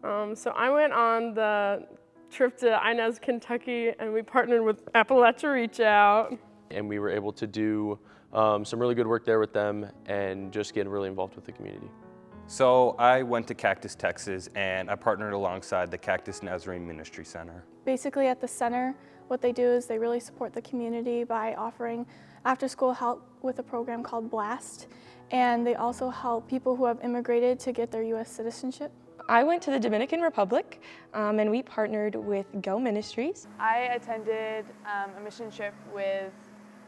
So I went on the trip to Inez, Kentucky, and we partnered with Appalachia Reach Out. And we were able to do some really good work there with them and just get really involved with the community. So I went to Cactus, Texas, and I partnered alongside the Cactus Nazarene Ministry Center. Basically at the center, what they do is they really support the community by offering after-school help with a program called BLAST, and they also help people who have immigrated to get their U.S. citizenship. I went to the Dominican Republic and we partnered with Go Ministries. I attended a mission trip with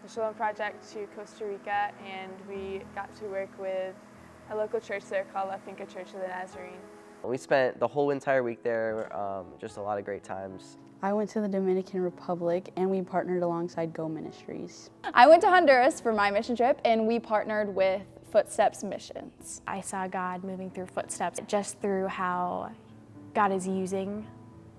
the Shalom Project to Costa Rica, and we got to work with a local church there called La Finca Church of the Nazarene. We spent the whole entire week there, just a lot of great times. I went to the Dominican Republic and we partnered alongside Go Ministries. I went to Honduras for my mission trip and we partnered with Footsteps Missions. I saw God moving through Footsteps just through how God is using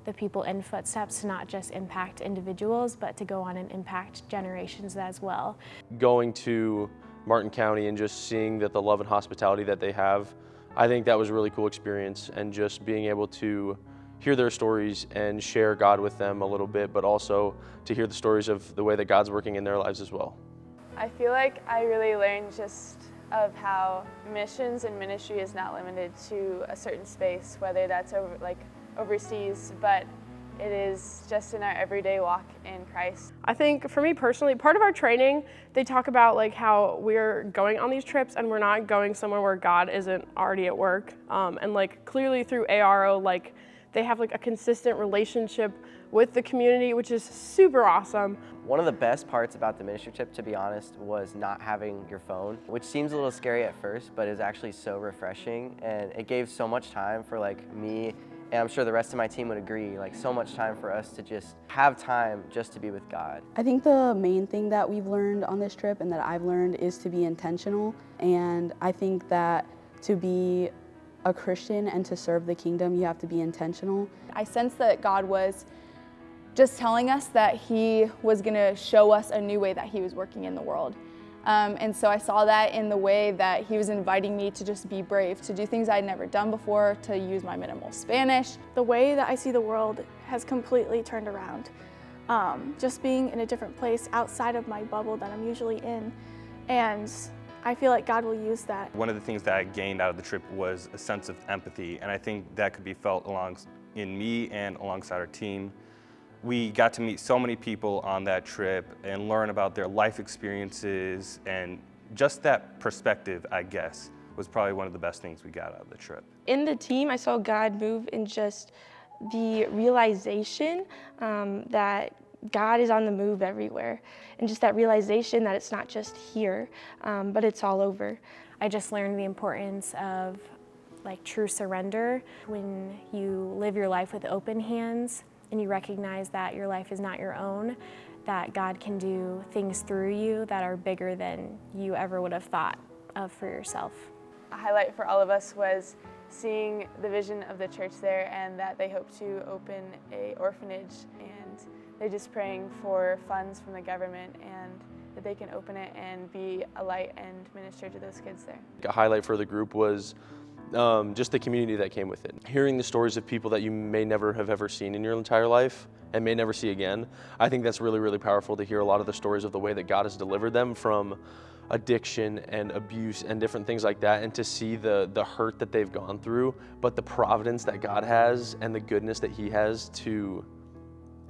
the people in Footsteps to not just impact individuals, but to go on and impact generations as well. Going to Martin County and just seeing that the love and hospitality that they have, I think that was a really cool experience, and just being able to hear their stories and share God with them a little bit, but also to hear the stories of the way that God's working in their lives as well. I feel like I really learned just of how missions and ministry is not limited to a certain space, whether that's overseas, but it is just in our everyday walk in Christ. I think for me personally, part of our training, they talk about like how we're going on these trips and we're not going somewhere where God isn't already at work. And like clearly through ARO, like they have like a consistent relationship with the community, which is super awesome. One of the best parts about the ministry trip, to be honest, was not having your phone, which seems a little scary at first, but is actually so refreshing. And it gave so much time for like me, and I'm sure the rest of my team would agree, like so much time for us to just have time just to be with God. I think the main thing that we've learned on this trip and that I've learned is to be intentional. And I think that to be a Christian and to serve the kingdom, you have to be intentional. I sensed that God was just telling us that He was going to show us a new way that He was working in the world. And so I saw that in the way that He was inviting me to just be brave, to do things I'd never done before, to use my minimal Spanish. The way that I see the world has completely turned around. Just being in a different place outside of my bubble that I'm usually in. And I feel like God will use that. One of the things that I gained out of the trip was a sense of empathy, and I think that could be felt in me and alongside our team. We got to meet so many people on that trip and learn about their life experiences, and just that perspective, I guess, was probably one of the best things we got out of the trip. In the team, I saw God move in just the realization that God is on the move everywhere, and just that realization that it's not just here, but it's all over. I just learned the importance of like true surrender. When you live your life with open hands and you recognize that your life is not your own, that God can do things through you that are bigger than you ever would have thought of for yourself. A highlight for all of us was seeing the vision of the church there, and that they hope to open an orphanage, and they're just praying for funds from the government and that they can open it and be a light and minister to those kids there. A highlight for the group was just the community that came with it. Hearing the stories of people that you may never have ever seen in your entire life and may never see again. I think that's really, really powerful to hear a lot of the stories of the way that God has delivered them from addiction and abuse and different things like that, and to see the hurt that they've gone through, but the providence that God has and the goodness that He has to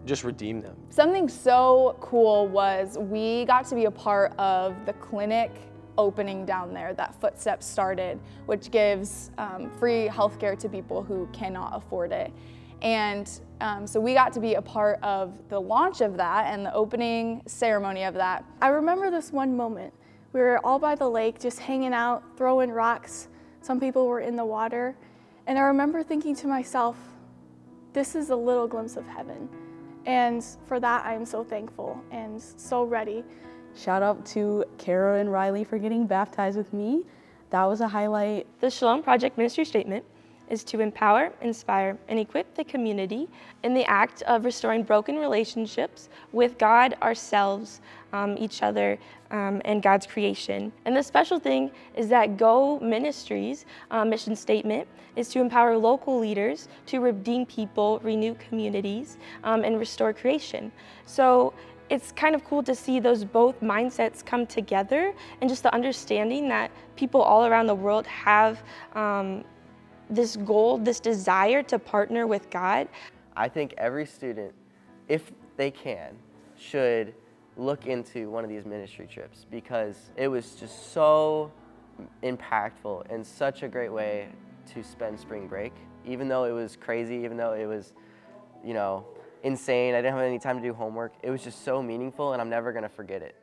just redeem them. Something so cool was we got to be a part of the clinic opening down there that Footsteps started, which gives free healthcare to people who cannot afford it. And so we got to be a part of the launch of that and the opening ceremony of that. I remember this one moment. We were all by the lake just hanging out, throwing rocks. Some people were in the water. And I remember thinking to myself, this is a little glimpse of heaven. And for that, I am so thankful and so ready. Shout out to Kara and Riley for getting baptized with me. That was a highlight. The Shalom Project ministry statement is to empower, inspire, and equip the community in the act of restoring broken relationships with God, ourselves, each other, and God's creation. And the special thing is that Go Ministries' mission statement is to empower local leaders to redeem people, renew communities, and restore creation. So it's kind of cool to see those both mindsets come together, and just the understanding that people all around the world have this goal, this desire to partner with God. I think every student, if they can, should look into one of these ministry trips, because it was just so impactful and such a great way to spend spring break. Even though it was crazy, even though it was, insane, I didn't have any time to do homework, it was just so meaningful, and I'm never gonna forget it.